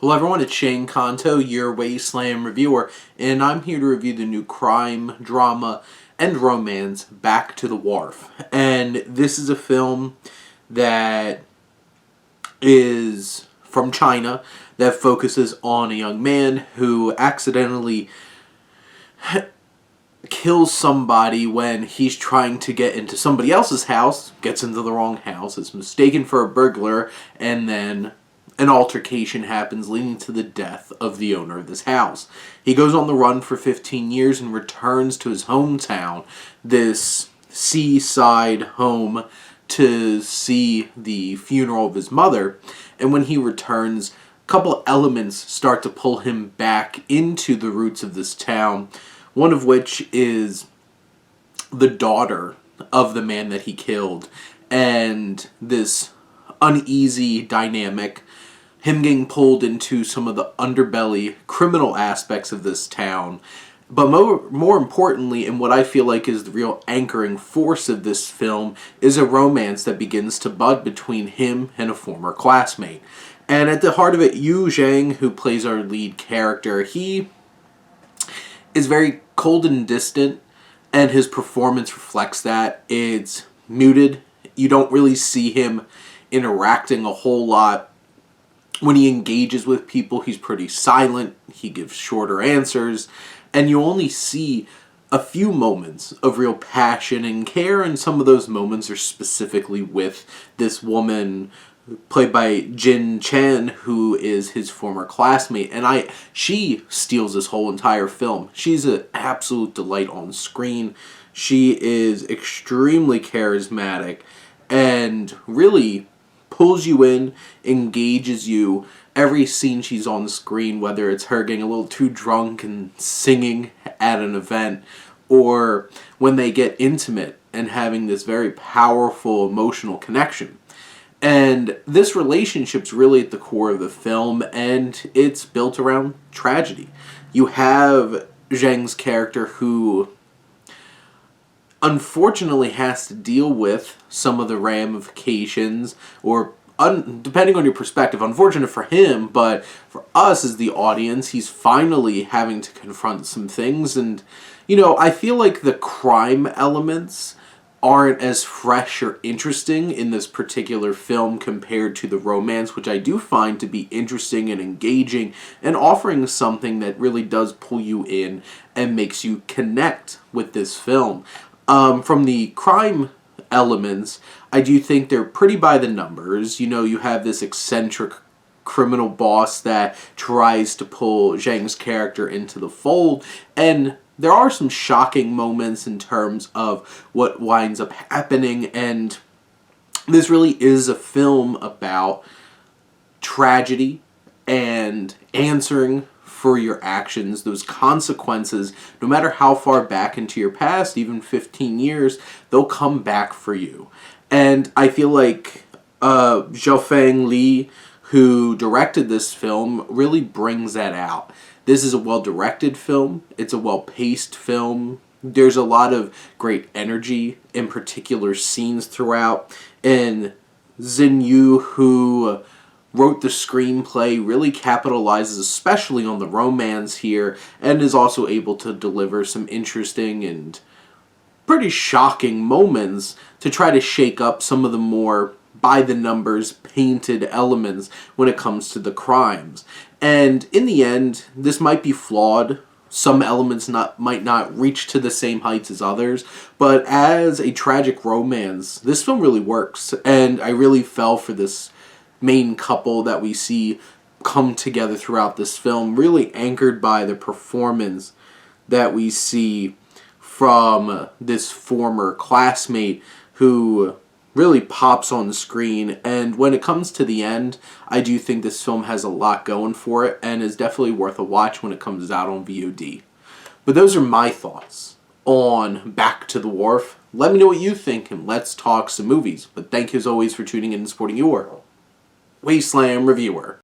Hello everyone, it's Shane Kanto, your Wasteland reviewer, and I'm here to review the new crime, drama, and romance, Back to the Wharf. And this is a film that is from China that focuses on a young man who accidentally kills somebody when he's trying to get into somebody else's house, gets into the wrong house, is mistaken for a burglar, and then an altercation happens leading to the death of the owner of this house. He goes on the run for 15 years and returns to his hometown, this seaside home, to see the funeral of his mother. And when he returns, a couple of elements start to pull him back into the roots of this town, one of which is the daughter of the man that he killed, and this uneasy dynamic, him getting pulled into some of the underbelly criminal aspects of this town. But more importantly, and what I feel like is the real anchoring force of this film, is a romance that begins to bud between him and a former classmate. And at the heart of it, Yu Zhang, who plays our lead character, he is very cold and distant, and his performance reflects that. It's muted. You don't really see him interacting a whole lot. When he engages with people, he's pretty silent. He gives shorter answers, and you only see a few moments of real passion and care, and some of those moments are specifically with this woman played by Jin Chen, who is his former classmate, and she steals this whole entire film. She's an absolute delight on screen. She is extremely charismatic and really pulls you in, engages you. Every scene she's on the screen, whether it's her getting a little too drunk and singing at an event, or when they get intimate and having this very powerful emotional connection. And this relationship's really at the core of the film, and it's built around tragedy. You have Zhang's character who unfortunately has to deal with some of the ramifications, or depending on your perspective, unfortunate for him, but for us as the audience, he's finally having to confront some things. And, I feel like the crime elements aren't as fresh or interesting in this particular film compared to the romance, which I do find to be interesting and engaging and offering something that really does pull you in and makes you connect with this film. From the crime elements, I do think they're pretty by the numbers. You have this eccentric criminal boss that tries to pull Zhang's character into the fold, and there are some shocking moments in terms of what winds up happening, and this really is a film about tragedy and answering for your actions, those consequences. No matter how far back into your past, even 15 years, they'll come back for you. And I feel like Zhaofeng Li, who directed this film, really brings that out. This is a well-directed film. It's a well-paced film. There's a lot of great energy in particular scenes throughout. And Xin Yu, who wrote the screenplay, really capitalizes especially on the romance here, and is also able to deliver some interesting and pretty shocking moments to try to shake up some of the more by-the-numbers painted elements when it comes to the crimes. And in the end, this might be flawed. Some elements might not reach to the same heights as others, but as a tragic romance, this film really works, and I really fell for this main couple that we see come together throughout this film, really anchored by the performance that we see from this former classmate who really pops on the screen. And when it comes to the end, I do think this film has a lot going for it and is definitely worth a watch when it comes out on VOD. But those are my thoughts on Back to the Wharf. Let me know what you think, and let's talk some movies. But thank you as always for tuning in and supporting your Wasteland reviewer.